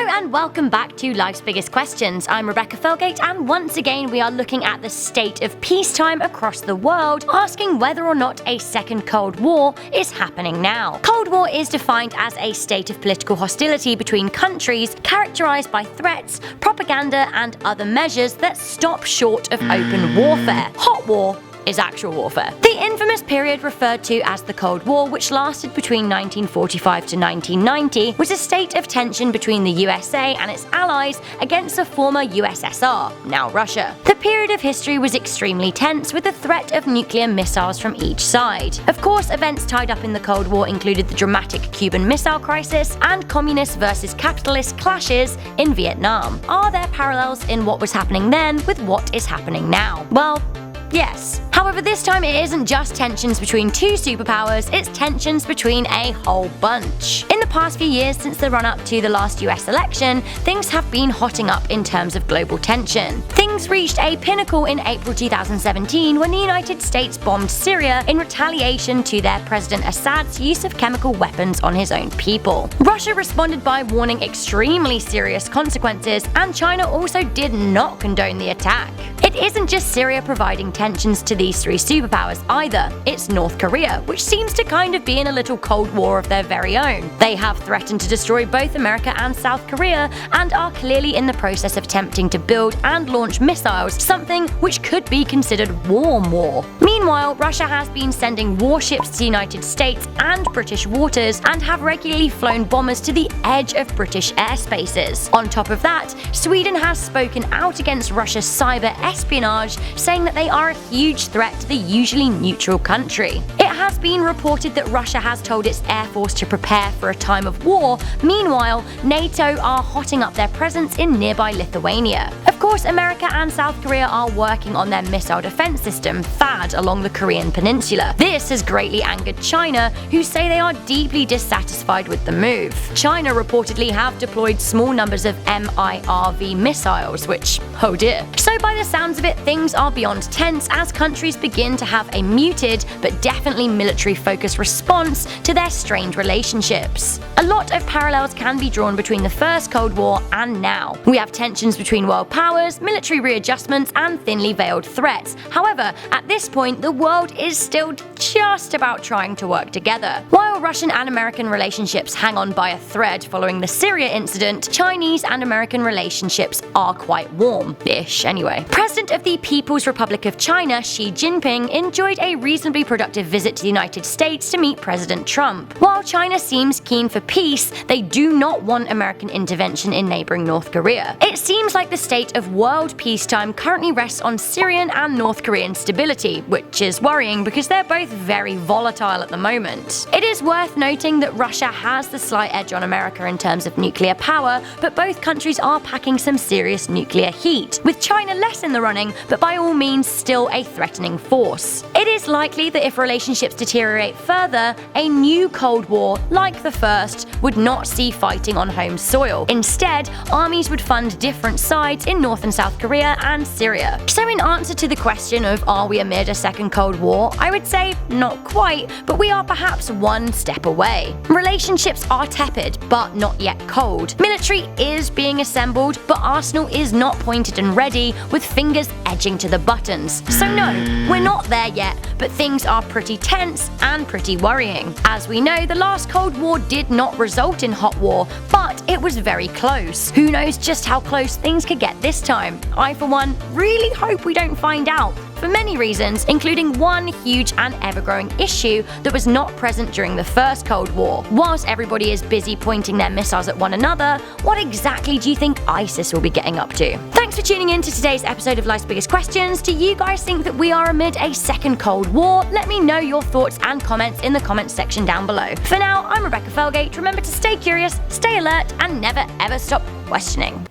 Hello and welcome back to Life's Biggest Questions. I'm Rebecca Felgate, and once again we are looking at the state of peacetime across the world, asking whether or not a second Cold War is happening now. Cold War is defined as a state of political hostility between countries characterized by threats, propaganda, and other measures that stop short of open warfare. Hot War is actual warfare. The infamous period referred to as the Cold War, which lasted between 1945 to 1990, was a state of tension between the USA and its allies against the former USSR, now Russia. The period of history was extremely tense, with the threat of nuclear missiles from each side. Of course, events tied up in the Cold War included the dramatic Cuban Missile Crisis and communist versus capitalist clashes in Vietnam. Are there parallels in what was happening then with what is happening now? Well, yes. However, this time it isn't just tensions between two superpowers, it's tensions between a whole bunch. In the past few years since the run-up to the last US election, things have been hotting up in terms of global tension. Things reached a pinnacle in April 2017 when the United States bombed Syria in retaliation to their President Assad's use of chemical weapons on his own people. Russia responded by warning extremely serious consequences, and China also did not condone the attack. It isn't just Syria providing tensions to these three superpowers either, it's North Korea, which seems to kind of be in a little Cold War of their very own. They have threatened to destroy both America and South Korea, and are clearly in the process of attempting to build and launch missiles, something which could be considered warm war. Meanwhile, Russia has been sending warships to the United States and British waters, and have regularly flown bombers to the edge of British airspaces. On top of that, Sweden has spoken out against Russia's cyber espionage, saying that they are a huge threat to the usually neutral country. It has been reported that Russia has told its air force to prepare for a time of war. Meanwhile, NATO are hotting up their presence in nearby Lithuania. Of course, America and South Korea are working on their missile defense system, THAAD, along the Korean peninsula. This has greatly angered China, who say they are deeply dissatisfied with the move. China reportedly have deployed small numbers of MIRV missiles, which, oh dear. So by the sounds of it, things are beyond tense as countries begin to have a muted but definitely military-focused response to their strained relationships. A lot of parallels can be drawn between the first Cold War and now. We have tensions between world powers, military readjustments, and thinly veiled threats. However, at this point, the world is still just about trying to work together. While Russian and American relationships hang on by a thread following the Syria incident, Chinese and American relationships are quite warm-ish anyway. President of the People's Republic of China, Xi Jinping, enjoyed a reasonably productive visit to the United States to meet President Trump. While China seems keen for peace, they do not want American intervention in neighboring North Korea. It seems like the state of world peacetime currently rests on Syrian and North Korean stability, which is worrying because they're both very volatile at the moment. It is worth noting that Russia has the slight edge on America in terms of nuclear power, but both countries are packing some serious nuclear heat, with China less in the running, but by all means still a threatening force. It is likely that if relationships deteriorate further, a new Cold War, like the first, would not see fighting on home soil. Instead, armies would fund different sides in North and South Korea and Syria. So in answer to the question of are we amid a second Cold War, I would say not quite, but we are perhaps one step away. Relationships are tepid, but not yet cold. Military is being assembled, but arsenal is not pointed and ready, with fingers edging to the buttons. So no, we're not there yet, but things are pretty tense and pretty worrying. As we know, the last Cold War did not result in hot war, but it was very close. Who knows just how close things could get this time? I, for one, really hope we don't find out, for many reasons, including one huge and ever-growing issue that was not present during the first Cold War. Whilst everybody is busy pointing their missiles at one another, what exactly do you think ISIS will be getting up to? Thanks for tuning in to today's episode of Life's Biggest Questions. Do you guys think that we are amid a second Cold War? Let me know your thoughts and comments in the comments section down below. For now, I'm Rebecca Felgate. Remember to stay curious, stay alert, and never ever stop questioning.